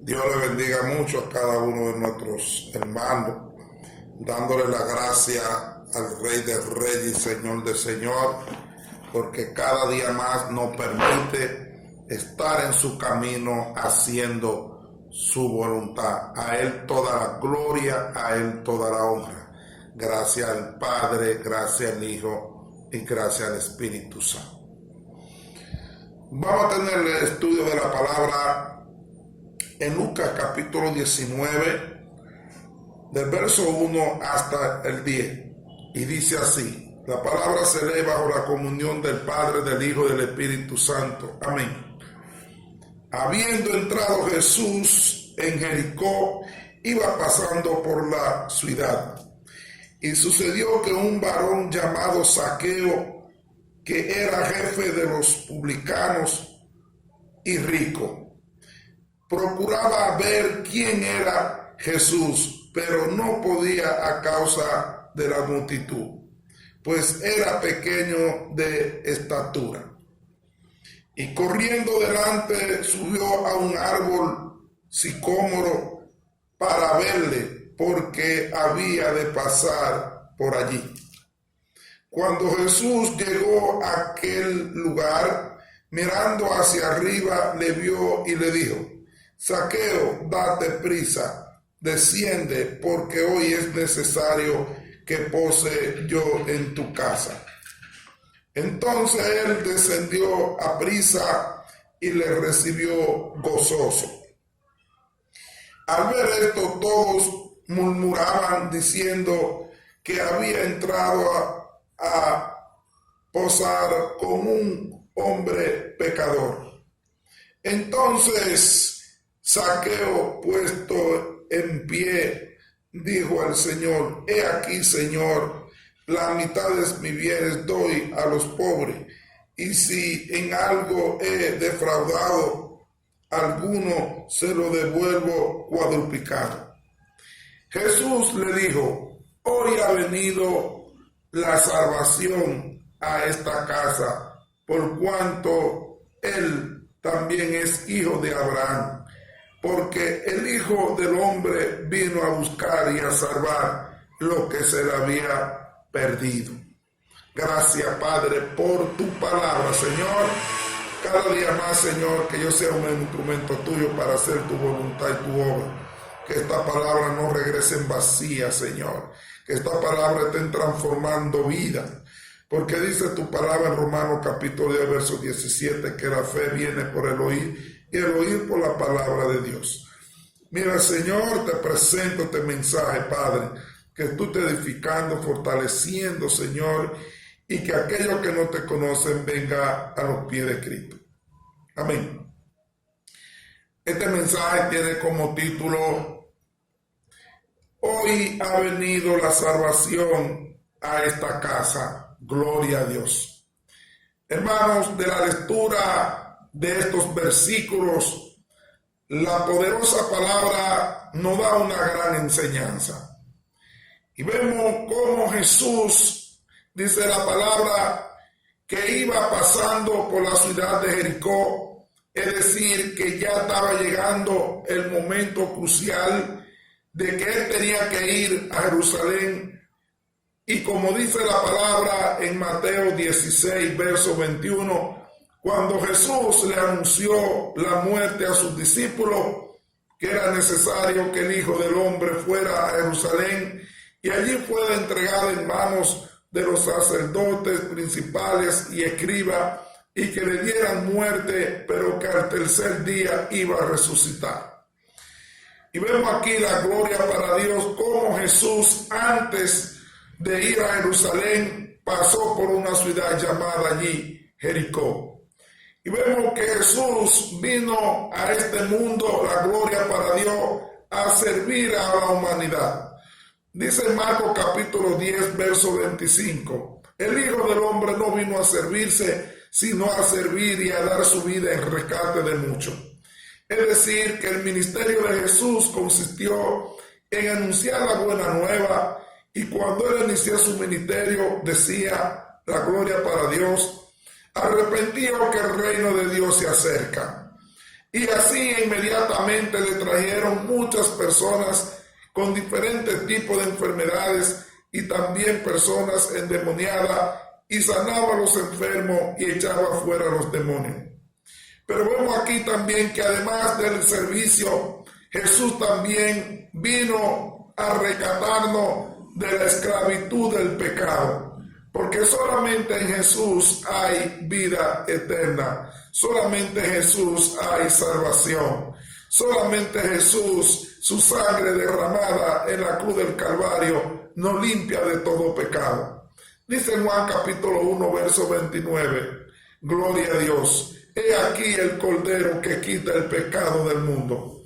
Dios le bendiga mucho a cada uno de nuestros hermanos, dándole la gracia al Rey de Reyes y Señor de Señor, porque cada día más nos permite estar en su camino haciendo su voluntad. A Él toda la gloria, a Él toda la honra. Gracias al Padre, gracias al Hijo y gracias al Espíritu Santo. Vamos a tener el estudio de la palabra en Lucas capítulo 19, del verso 1 hasta el 10. Y dice así: la palabra se lee bajo la comunión del Padre, del Hijo y del Espíritu Santo. Amén. Habiendo entrado Jesús en Jericó, iba pasando por la ciudad. Y sucedió que un varón llamado Zaqueo, que era jefe de los publicanos y rico, procuraba ver quién era Jesús, pero no podía a causa de la multitud, pues era pequeño de estatura. Y corriendo delante subió a un árbol sicómoro para verle, porque había de pasar por allí. Cuando Jesús llegó a aquel lugar, mirando hacia arriba, le vio y le dijo: Zaqueo, date prisa, desciende, porque hoy es necesario que pose yo en tu casa. Entonces él descendió a prisa y le recibió gozoso. Al ver esto, todos murmuraban diciendo que había entrado a posar con un hombre pecador. Entonces Zaqueo, puesto en pie, dijo al Señor: he aquí, Señor, la mitad de mis bienes doy a los pobres, y si en algo he defraudado alguno, se lo devuelvo cuadruplicado. Jesús le dijo: hoy ha venido la salvación a esta casa, por cuanto él también es hijo de Abraham, porque el Hijo del Hombre vino a buscar y a salvar lo que se le había perdido. Gracias, Padre, por tu palabra, Señor. Cada día más, Señor, que yo sea un instrumento tuyo para hacer tu voluntad y tu obra. Que esta palabra no regrese en vacía, Señor. Que esta palabra esté transformando vida. Porque dice tu palabra en Romanos capítulo 10, verso 17, que la fe viene por el oír y el oír por la palabra de Dios. Mira, Señor, te presento este mensaje, Padre, que tú estés edificando, fortaleciendo, Señor, y que aquellos que no te conocen venga a los pies de Cristo. Amén. Este mensaje tiene como título: hoy ha venido la salvación a esta casa. Gloria a Dios. Hermanos, de la lectura de estos versículos, la poderosa palabra nos da una gran enseñanza. Y vemos cómo Jesús, dice la palabra, que iba pasando por la ciudad de Jericó, es decir, que ya estaba llegando el momento crucial de que él tenía que ir a Jerusalén. Y como dice la palabra en Mateo 16, verso 21, cuando Jesús le anunció la muerte a sus discípulos, que era necesario que el Hijo del Hombre fuera a Jerusalén y allí fuera entregado en manos de los sacerdotes principales y escribas, y que le dieran muerte, pero que al tercer día iba a resucitar. Y vemos aquí la gloria para Dios, cómo Jesús, antes de ir a Jerusalén, pasó por una ciudad llamada allí Jericó. Y vemos que Jesús vino a este mundo, la gloria para Dios, a servir a la humanidad. Dice Marcos capítulo 10, verso 25, el Hijo del Hombre no vino a servirse, sino a servir y a dar su vida en rescate de muchos. Es decir, que el ministerio de Jesús consistió en anunciar la buena nueva. Y cuando él inició su ministerio, decía, la gloria para Dios: arrepentidos que el reino de Dios se acerca. Y así inmediatamente le trajeron muchas personas con diferentes tipos de enfermedades y también personas endemoniadas, y sanaba a los enfermos y echaba fuera a los demonios. Pero vemos aquí también que además del servicio, Jesús también vino a rescatarnos de la esclavitud del pecado. Porque solamente en Jesús hay vida eterna. Solamente en Jesús hay salvación. Solamente Jesús, su sangre derramada en la cruz del Calvario, nos limpia de todo pecado. Dice en Juan capítulo 1, verso 29, gloria a Dios. He aquí el Cordero que quita el pecado del mundo.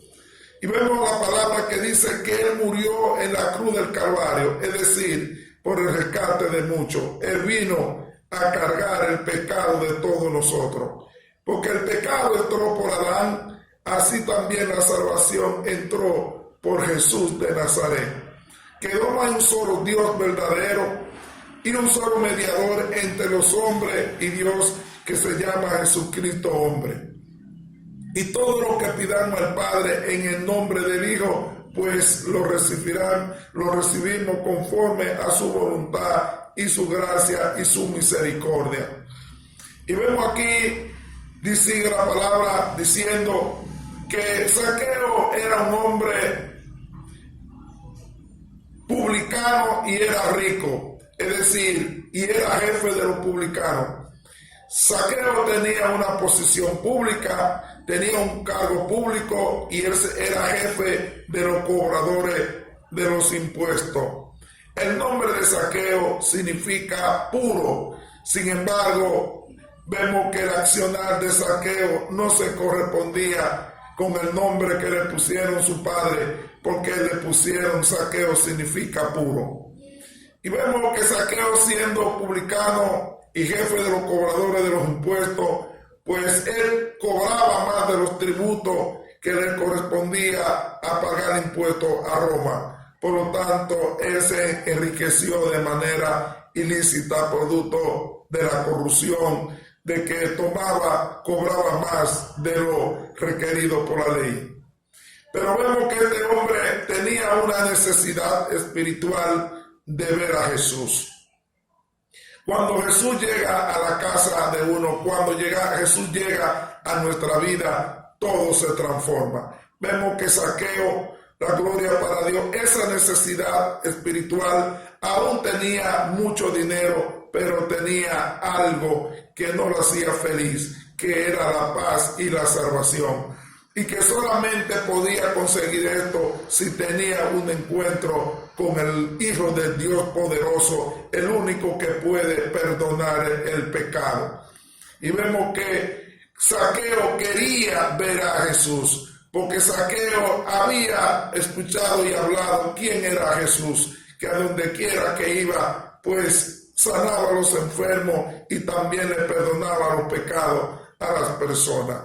Y vemos la palabra que dice que Él murió en la cruz del Calvario, es decir, por el rescate de muchos. Él vino a cargar el pecado de todos nosotros. Porque el pecado entró por Adán, así también la salvación entró por Jesús de Nazaret. Quedó más un solo Dios verdadero y un solo mediador entre los hombres y Dios, que se llama Jesucristo hombre. Y todo lo que pidamos al Padre en el nombre del Hijo, pues lo recibirán, lo recibimos conforme a su voluntad y su gracia y su misericordia. Y vemos aquí, dice la palabra diciendo que Zaqueo era un hombre publicano y era rico, es decir, y era jefe de los publicanos. Zaqueo tenía una posición pública, tenía un cargo público y él era jefe de los cobradores de los impuestos. El nombre de Zaqueo significa puro. Sin embargo, vemos que el accionar de Zaqueo no se correspondía con el nombre que le pusieron su padre, porque le pusieron Zaqueo significa puro. Y vemos que Zaqueo, siendo publicano y jefe de los cobradores de los impuestos, pues él cobraba más de los tributos que le correspondía a pagar impuestos a Roma. Por lo tanto, él se enriqueció de manera ilícita, producto de la corrupción, de que cobraba más de lo requerido por la ley. Pero vemos que este hombre tenía una necesidad espiritual de ver a Jesús. Cuando Jesús llega a la casa de uno, Jesús llega a nuestra vida, todo se transforma. Vemos que Zaqueo, la gloria para Dios, esa necesidad espiritual, aún tenía mucho dinero, pero tenía algo que no lo hacía feliz, que era la paz y la salvación. Y que solamente podía conseguir esto si tenía un encuentro con el Hijo del Dios poderoso, el único que puede perdonar el pecado. Y vemos que Zaqueo quería ver a Jesús, porque Zaqueo había escuchado y hablado quién era Jesús, que a donde quiera que iba, pues sanaba a los enfermos y también le perdonaba los pecados a las personas.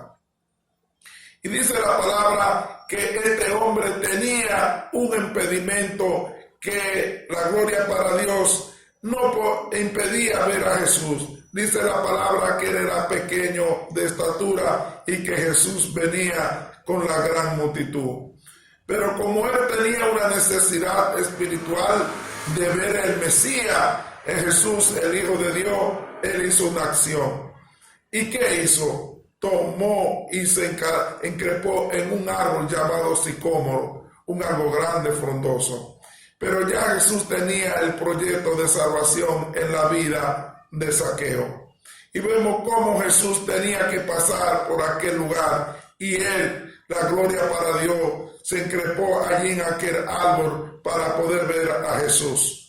Y dice la palabra que este hombre tenía un impedimento que la gloria para Dios no impedía ver a Jesús. Dice la palabra que él era pequeño de estatura y que Jesús venía con la gran multitud. Pero como él tenía una necesidad espiritual de ver el Mesías, en Jesús, el Hijo de Dios, él hizo una acción. ¿Y qué hizo? Tomó y se encrespó en un árbol llamado sicómoro, un árbol grande, frondoso. Pero ya Jesús tenía el proyecto de salvación en la vida de Zaqueo. Y vemos cómo Jesús tenía que pasar por aquel lugar y él, la gloria para Dios, se encrespó allí en aquel árbol para poder ver a Jesús.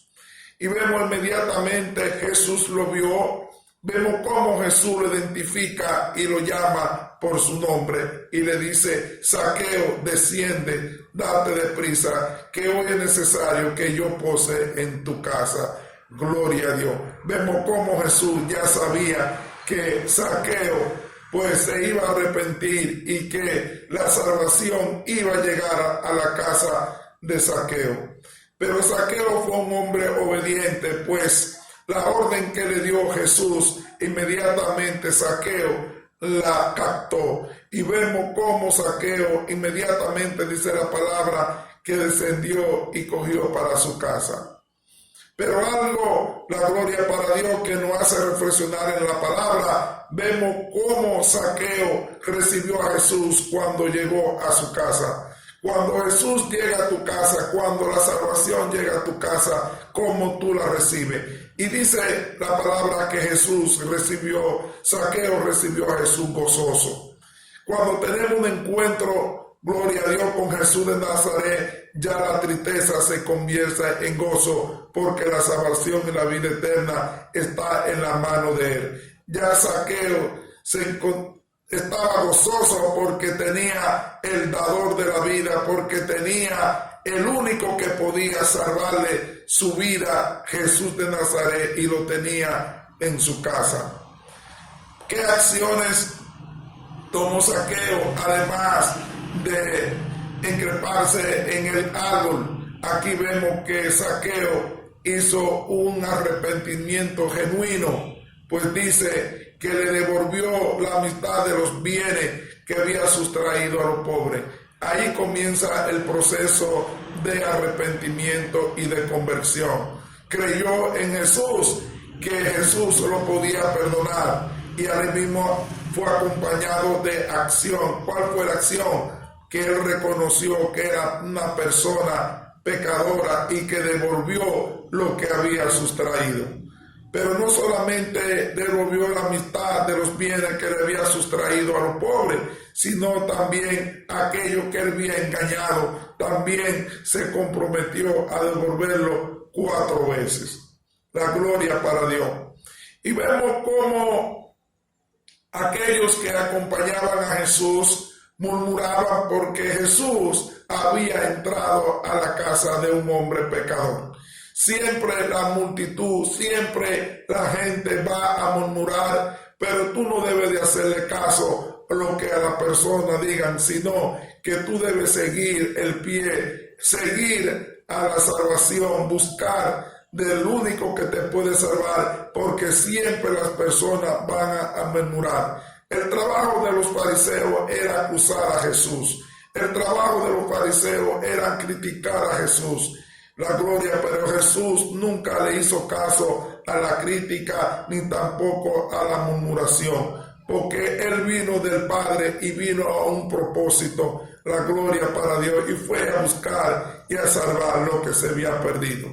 Y vemos inmediatamente Jesús lo vio. Vemos cómo Jesús lo identifica y lo llama por su nombre y le dice: Zaqueo, desciende, date deprisa, que hoy es necesario que yo pose en tu casa. Gloria a Dios. Vemos cómo Jesús ya sabía que Zaqueo pues se iba a arrepentir y que la salvación iba a llegar a la casa de Zaqueo. Pero Zaqueo fue un hombre obediente, pues la orden que le dio Jesús, inmediatamente Zaqueo la captó. Y vemos cómo Zaqueo inmediatamente, dice la palabra, que descendió y cogió para su casa. Pero algo, la gloria para Dios, que nos hace reflexionar en la palabra, vemos cómo Zaqueo recibió a Jesús cuando llegó a su casa. Cuando Jesús llega a tu casa, cuando la salvación llega a tu casa, ¿cómo tú la recibes? Y dice la palabra que Zaqueo recibió a Jesús gozoso. Cuando tenemos un encuentro, gloria a Dios, con Jesús de Nazaret, ya la tristeza se convierte en gozo, porque la salvación y la vida eterna está en la mano de Él. Ya Zaqueo estaba gozoso porque tenía el dador de la vida, porque tenía el único que podía salvarle su vida, Jesús de Nazaret, y lo tenía en su casa. ¿Qué acciones tomó Zaqueo, además de increparse en el árbol? Aquí vemos que Zaqueo hizo un arrepentimiento genuino, pues dice que le devolvió la mitad de los bienes que había sustraído a los pobres. Ahí comienza el proceso de arrepentimiento y de conversión. Creyó en Jesús, que Jesús lo podía perdonar, y ahí mismo fue acompañado de acción. ¿Cuál fue la acción? Que él reconoció que era una persona pecadora y que devolvió lo que había sustraído. Pero no solamente devolvió la mitad de los bienes que le había sustraído a los pobres, sino también aquello que él había engañado, también se comprometió a devolverlo 4 veces. La gloria para Dios. Y vemos cómo aquellos que acompañaban a Jesús murmuraban porque Jesús había entrado a la casa de un hombre pecador. Siempre la multitud, siempre la gente va a murmurar, pero tú no debes de hacerle caso a lo que a la persona digan, sino que tú debes seguir el pie, seguir a la salvación, buscar del único que te puede salvar, porque siempre las personas van a murmurar. El trabajo de los fariseos era acusar a Jesús. El trabajo de los fariseos era criticar a Jesús. La gloria, pero Jesús nunca le hizo caso a la crítica ni tampoco a la murmuración, porque Él vino del Padre y vino a un propósito, la gloria para Dios, y fue a buscar y a salvar lo que se había perdido.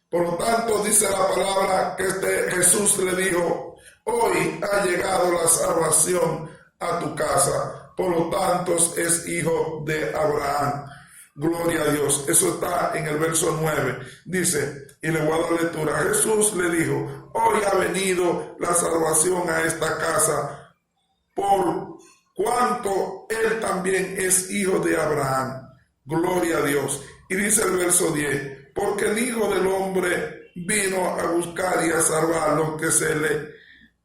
Por lo tanto, dice la palabra que Jesús le dijo: hoy ha llegado la salvación a tu casa, por lo tanto es hijo de Abraham. Gloria a Dios. Eso está en el verso 9. Dice, y le voy a dar lectura. Jesús le dijo: hoy ha venido la salvación a esta casa, por cuanto él también es hijo de Abraham. Gloria a Dios. Y dice el verso 10, porque el Hijo del Hombre vino a buscar y a salvar lo que se le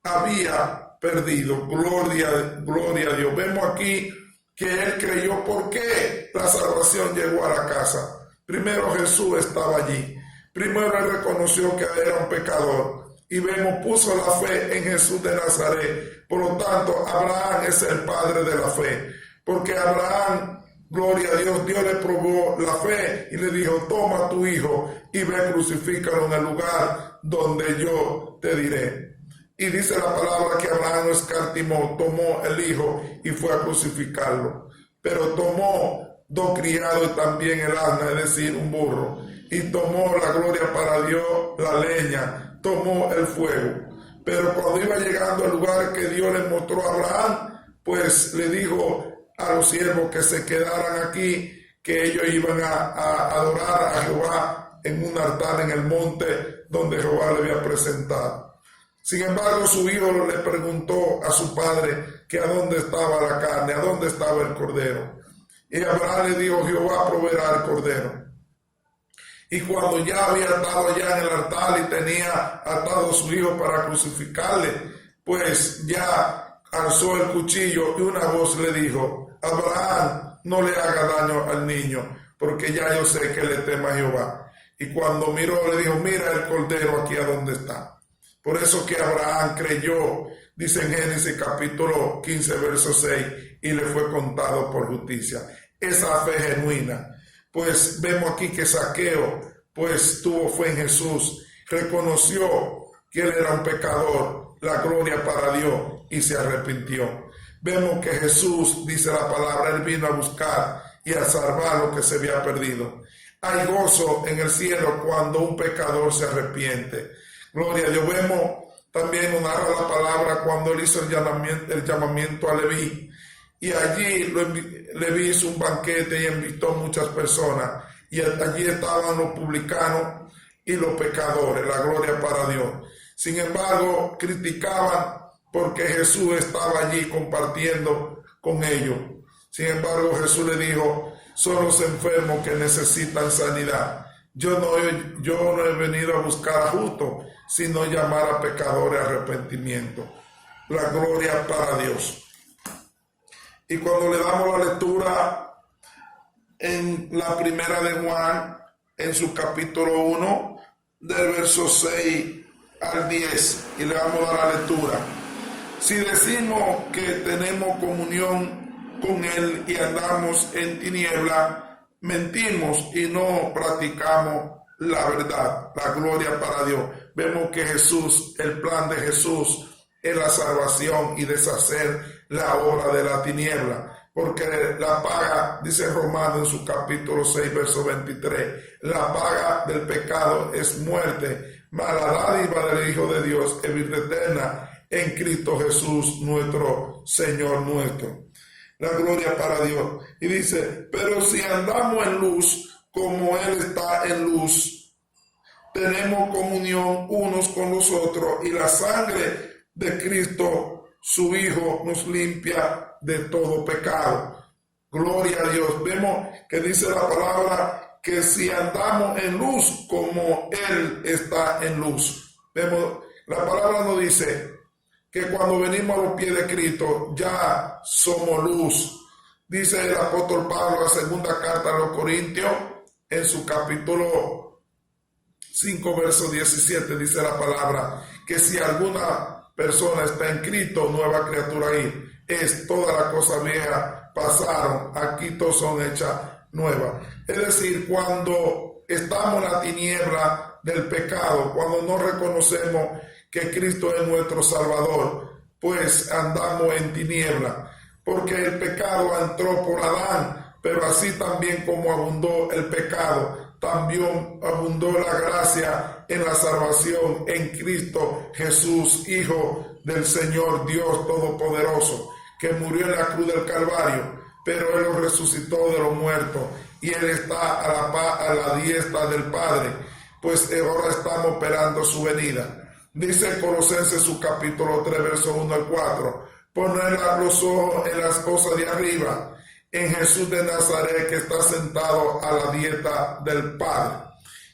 había perdido. Gloria a Dios. Vemos aquí que él creyó. ¿Por qué la salvación llegó a la casa? Primero, Jesús estaba allí. Primero, él reconoció que era un pecador. Y vemos, puso la fe en Jesús de Nazaret. Por lo tanto, Abraham es el padre de la fe. Porque Abraham, gloria a Dios, Dios le probó la fe y le dijo: toma a tu hijo y ve, crucifícalo en el lugar donde yo te diré. Y dice la palabra que Abraham no escatimó, tomó el hijo y fue a crucificarlo. Pero tomó 2 criados y también el asna, es decir, un burro. Y tomó, la gloria para Dios, la leña, tomó el fuego. Pero cuando iba llegando al lugar que Dios le mostró a Abraham, pues le dijo a los siervos que se quedaran aquí, que ellos iban a adorar a Jehová en un altar en el monte donde Jehová le había presentado. Sin embargo, su hijo le preguntó a su padre que a dónde estaba la carne, a dónde estaba el cordero. Y Abraham le dijo: Jehová proveerá el cordero. Y cuando ya había estado allá en el altar y tenía atado a su hijo para crucificarle, pues ya alzó el cuchillo y una voz le dijo: Abraham, no le haga daño al niño, porque ya yo sé que le teme a Jehová. Y cuando miró, le dijo: mira el cordero aquí a donde está. Por eso que Abraham creyó dice en Génesis capítulo 15, verso 6, y le fue contado por justicia. Esa fe genuina. Pues vemos aquí que Zaqueo, pues tuvo fe en Jesús, reconoció que él era un pecador, la gloria para Dios, y se arrepintió. Vemos que Jesús, dice la palabra, él vino a buscar y a salvar lo que se había perdido. Hay gozo en el cielo cuando un pecador se arrepiente. Gloria a Dios. Vemos también, nos narra la palabra cuando él hizo el llamamiento a Leví. Y allí Leví hizo un banquete y invitó muchas personas. Y allí estaban los publicanos y los pecadores. La gloria para Dios. Sin embargo, criticaban porque Jesús estaba allí compartiendo con ellos. Sin embargo, Jesús le dijo: son los enfermos que necesitan sanidad. Yo no he venido a buscar a justos, sino llamar a pecadores a arrepentimiento. La gloria para Dios. Y cuando le damos la lectura en la primera de Juan, en su capítulo 1, del verso 6 al 10, y le vamos a dar la lectura. Si decimos que tenemos comunión con Él y andamos en tiniebla, mentimos y no practicamos la verdad. La gloria para Dios. Vemos que Jesús, el plan de Jesús es la salvación y deshacer la obra de la tiniebla. Porque la paga, dice Romano en su capítulo 6, verso 23, la paga del pecado es muerte, mas la dádiva del Hijo de Dios es vida eterna en Cristo Jesús, nuestro Señor nuestro. La gloria para Dios. Y dice: pero si andamos en luz, como Él está en luz, tenemos comunión unos con los otros, y la sangre de Cristo, su Hijo, nos limpia de todo pecado. Gloria a Dios. Vemos que dice la palabra que si andamos en luz, como Él está en luz. Vemos, la palabra nos dice que cuando venimos a los pies de Cristo ya somos luz. Dice el apóstol Pablo, la segunda carta a los Corintios, en su capítulo 5, verso 17, dice la palabra que si alguna persona está en Cristo, nueva criatura ahí es. Todas las cosas viejas pasaron, aquí todas son hechas nuevas. Es decir, cuando estamos en la tiniebla del pecado, cuando no reconocemos que Cristo es nuestro Salvador, pues andamos en tiniebla, porque el pecado entró por Adán, pero así también como abundó el pecado, también abundó la gracia en la salvación en Cristo Jesús, Hijo del Señor Dios Todopoderoso, que murió en la cruz del Calvario, pero Él lo resucitó de los muertos, y Él está a la diestra del Padre, pues ahora estamos esperando su venida. Dice en Colosenses su capítulo 3, verso 1 al 4, poner los ojos en las cosas de arriba, en Jesús de Nazaret, que está sentado a la diestra del Padre.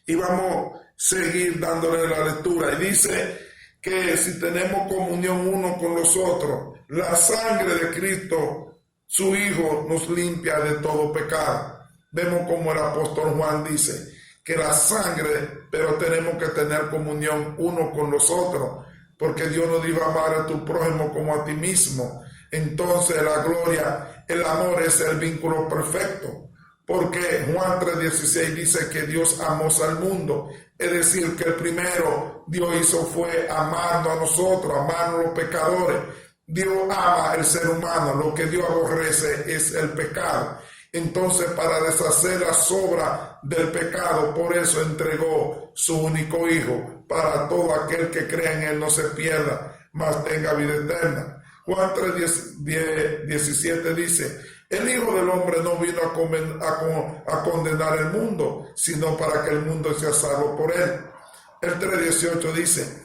Y vamos a seguir dándole la lectura. Y dice que si tenemos comunión uno con los otros, la sangre de Cristo, su Hijo, nos limpia de todo pecado. Vemos como el apóstol Juan dice que la sangre, pero tenemos que tener comunión uno con los otros, porque Dios nos dijo amar a tu prójimo como a ti mismo. Entonces la gloria, el amor es el vínculo perfecto, porque Juan 3:16 dice que Dios amó al mundo, es decir, que el primero Dios hizo fue amarnos a nosotros, amarnos a los pecadores. Dios ama al ser humano, lo que Dios aborrece es el pecado. Entonces, para deshacer la sobra del pecado, por eso entregó su único Hijo, para todo aquel que crea en Él no se pierda, mas tenga vida eterna. Juan 3:17 dice: el Hijo del Hombre no vino a condenar el mundo, sino para que el mundo sea salvo por Él. El 3:18 dice: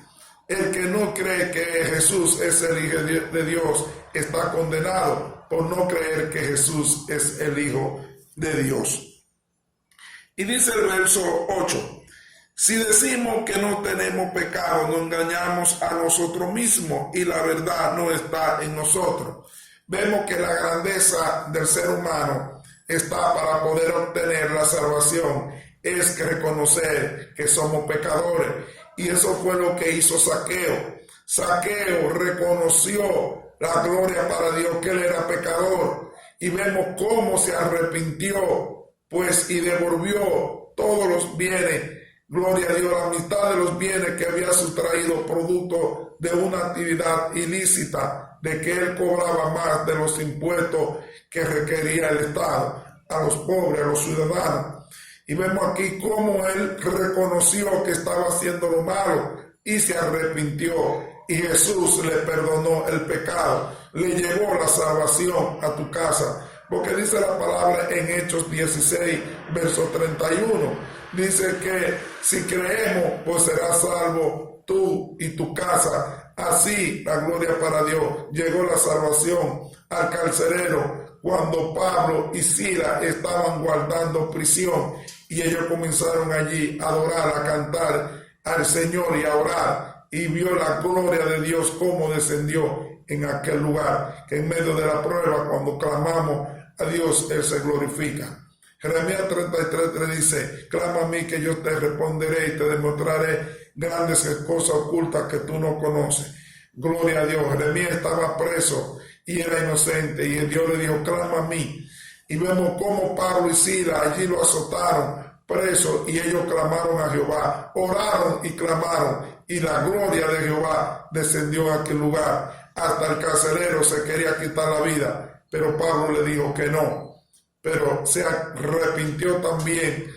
el que no cree que Jesús es el Hijo de Dios está condenado por no creer que Jesús es el Hijo de Dios. Y dice el verso 8: si decimos que no tenemos pecado, nos engañamos a nosotros mismos y la verdad no está en nosotros. Vemos que la grandeza del ser humano está para poder obtener la salvación, es que reconocer que somos pecadores. Y eso fue lo que hizo Zaqueo. Zaqueo reconoció la gloria para Dios, que él era pecador, y vemos cómo se arrepintió, pues, y devolvió todos los bienes, gloria a Dios, la mitad de los bienes que había sustraído producto de una actividad ilícita, de que él cobraba más de los impuestos que requería el Estado, a los pobres, a los ciudadanos. Y vemos aquí cómo él reconoció que estaba haciendo lo malo y se arrepintió. Y Jesús le perdonó el pecado, le llevó la salvación a tu casa. Porque dice la palabra en Hechos 16, verso 31. Dice que si creemos, pues serás salvo tú y tu casa. Así, la gloria para Dios, llegó la salvación al carcelero cuando Pablo y Silas estaban guardando prisión. Y ellos comenzaron allí a adorar, a cantar al Señor y a orar. Y vio la gloria de Dios cómo descendió en aquel lugar, que en medio de la prueba, cuando clamamos a Dios, Él se glorifica. Jeremías 33:3 dice, clama a mí que yo te responderé y te demostraré grandes cosas ocultas que tú no conoces. Gloria a Dios. Jeremías estaba preso y era inocente, y Dios le dijo, clama a mí. Y vemos cómo Pablo y Silas allí lo azotaron preso, y ellos clamaron a Jehová, oraron y clamaron, y la gloria de Jehová descendió a aquel lugar. Hasta el carcelero se quería quitar la vida, pero Pablo le dijo que no. Pero se arrepintió también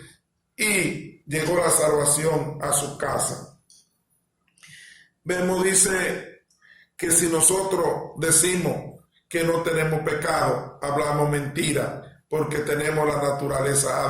y llegó la salvación a su casa. Vemos, dice que si nosotros decimos que no tenemos pecado, hablamos mentira, porque tenemos la naturaleza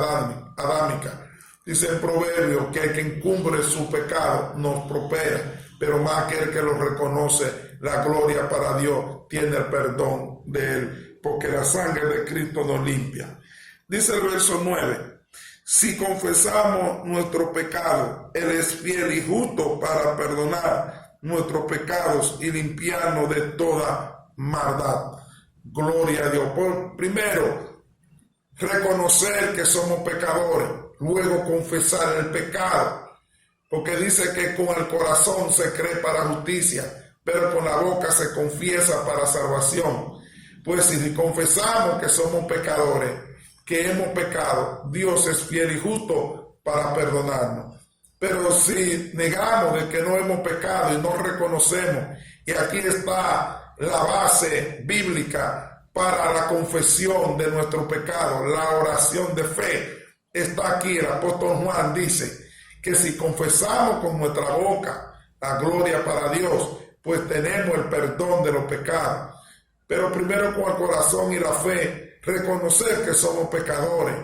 adámica. Dice en Proverbios que el que encumbre su pecado nos prospera, pero más aquel que lo reconoce, la gloria para Dios, tiene el perdón de él, porque la sangre de Cristo nos limpia. Dice el verso 9, si confesamos nuestro pecado, Él es fiel y justo para perdonar nuestros pecados y limpiarnos de toda maldad. Gloria a Dios. Primero, reconocer que somos pecadores, luego confesar el pecado, porque dice que con el corazón se cree para justicia, pero con la boca se confiesa para salvación. Pues si confesamos que somos pecadores, que hemos pecado, Dios es fiel y justo para perdonarnos. Pero si negamos de que no hemos pecado y no reconocemos, y aquí está la base bíblica para la confesión de nuestro pecado, la oración de fe, está aquí. El apóstol Juan dice que si confesamos con nuestra boca la gloria para Dios, pues tenemos el perdón de los pecados. Pero primero con el corazón y la fe, reconocer que somos pecadores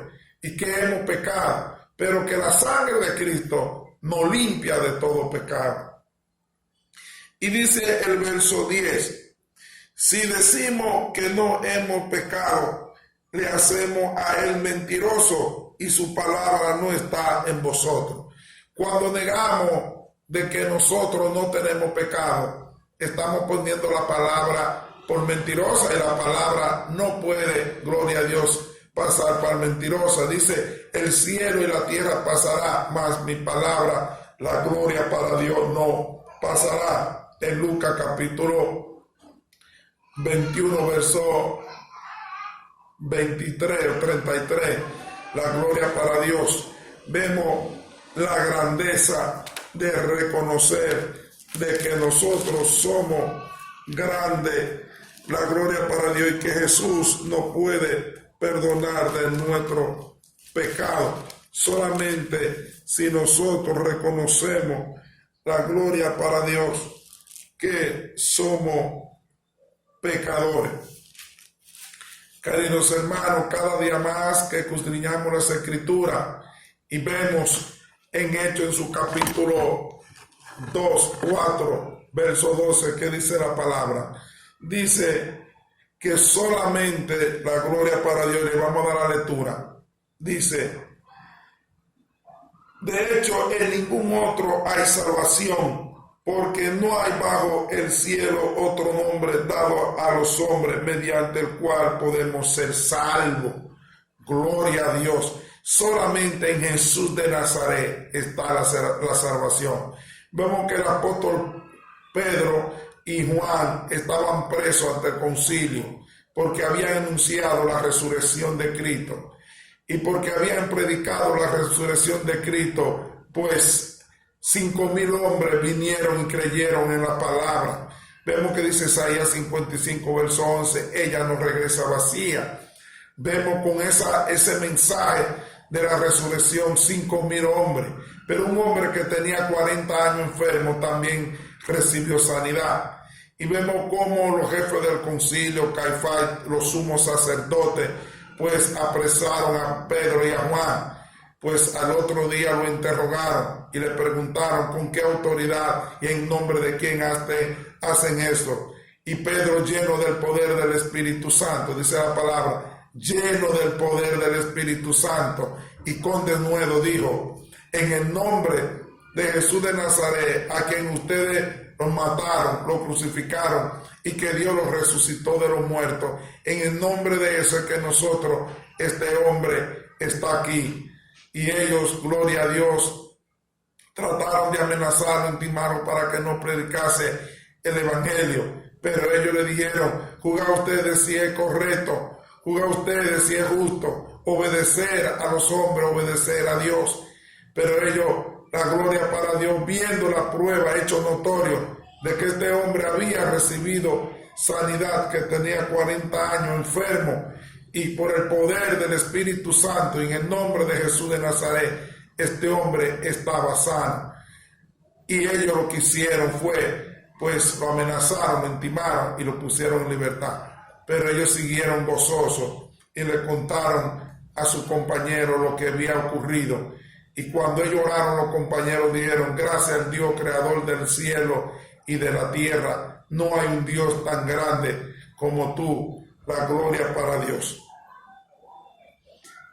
y que hemos pecado, pero que la sangre de Cristo nos limpia de todo pecado. Y dice el verso 10, si decimos que no hemos pecado, le hacemos a él mentiroso y su palabra no está en vosotros. Cuando negamos de que nosotros no tenemos pecado, estamos poniendo la palabra por mentirosa, y la palabra no puede, gloria a Dios, pasar por mentirosa. Dice, el cielo y la tierra pasará, mas mi palabra, la gloria para Dios no pasará. En Lucas capítulo 21, verso 23 o 33, la gloria para Dios. Vemos la grandeza de reconocer de que nosotros somos grandes, la gloria para Dios, y que Jesús nos puede perdonar de nuestro pecado solamente si nosotros reconocemos, la gloria para Dios, que somos pecadores. Queridos hermanos, cada día más que escudriñamos las Escrituras y vemos en Hechos en su capítulo 2, 4, verso 12, que dice la palabra. Dice que solamente la gloria para Dios, le vamos a dar la lectura. Dice, de hecho en ningún otro hay salvación, porque no hay bajo el cielo otro nombre dado a los hombres mediante el cual podemos ser salvos. Gloria a Dios. Solamente en Jesús de Nazaret está la salvación. Vemos que el apóstol Pedro y Juan estaban presos ante el concilio porque habían anunciado la resurrección de Cristo y porque habían predicado la resurrección de Cristo, pues 5,000 hombres vinieron y creyeron en la palabra. Vemos que dice Isaías 55, verso 11, ella no regresa vacía. Vemos con ese mensaje de la resurrección 5,000 hombres, pero un hombre que tenía 40 años enfermo también recibió sanidad. Y vemos cómo los jefes del concilio, Caifás, los sumos sacerdotes, pues apresaron a Pedro y a Juan. Pues al otro día lo interrogaron y le preguntaron con qué autoridad y en nombre de quién hacen esto. Y Pedro, lleno del poder del Espíritu Santo, dice la palabra, lleno del poder del Espíritu Santo, y con denuedo dijo, en el nombre de Jesús de Nazaret, a quien ustedes lo mataron, lo crucificaron, y que Dios lo resucitó de los muertos, en el nombre de ese que nosotros, este hombre está aquí. Y ellos, gloria a Dios, trataron de amenazarlo, intimaron para que no predicase el evangelio, pero ellos le dijeron, juzga ustedes si es correcto, juzga ustedes si es justo, obedecer a los hombres, obedecer a Dios. Pero ellos, la gloria para Dios, viendo la prueba, hecho notorio de que este hombre había recibido sanidad, que tenía 40 años enfermo, y por el poder del Espíritu Santo y en el nombre de Jesús de Nazaret, este hombre estaba sano. Y ellos lo que hicieron fue, pues lo amenazaron, lo intimaron y lo pusieron en libertad. Pero ellos siguieron gozosos y le contaron a su compañero lo que había ocurrido. Y cuando ellos oraron, los compañeros dijeron, gracias al Dios creador del cielo y de la tierra, no hay un Dios tan grande como tú. La gloria para Dios.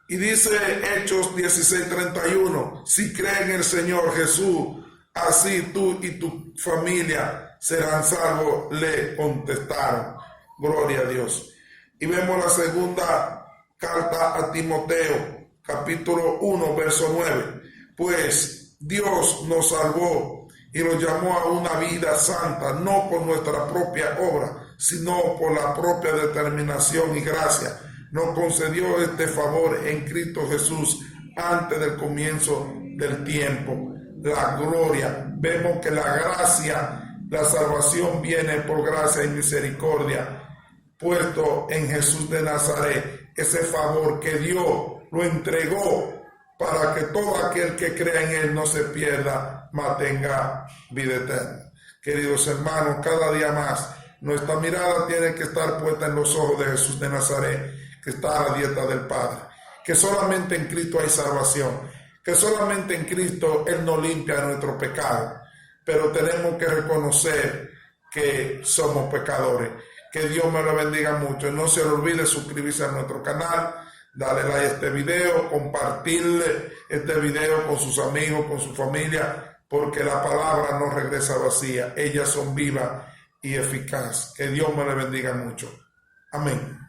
Y dice Hechos 16:31, si creen en el Señor Jesús, así tú y tu familia serán salvos, le contestaron. Gloria a Dios. Y vemos la segunda carta a Timoteo, capítulo 1, verso 9. Pues Dios nos salvó y nos llamó a una vida santa, no por nuestra propia obra, sino por la propia determinación y gracia. Nos concedió este favor en Cristo Jesús antes del comienzo del tiempo. La gloria. Vemos que la gracia, la salvación viene por gracia y misericordia, puesto en Jesús de Nazaret. Ese favor que Dios lo entregó para que todo aquel que crea en Él no se pierda, mas tenga vida eterna. Queridos hermanos, cada día más nuestra mirada tiene que estar puesta en los ojos de Jesús de Nazaret, que está a la diestra del Padre, que solamente en Cristo hay salvación, que solamente en Cristo Él nos limpia nuestro pecado, pero tenemos que reconocer que somos pecadores. Que Dios me lo bendiga mucho. No se le olvide suscribirse a nuestro canal, darle like a este video, compartirle este video con sus amigos, con su familia, porque la palabra no regresa vacía, ellas son vivas y eficaz. Que Dios me le bendiga mucho. Amén.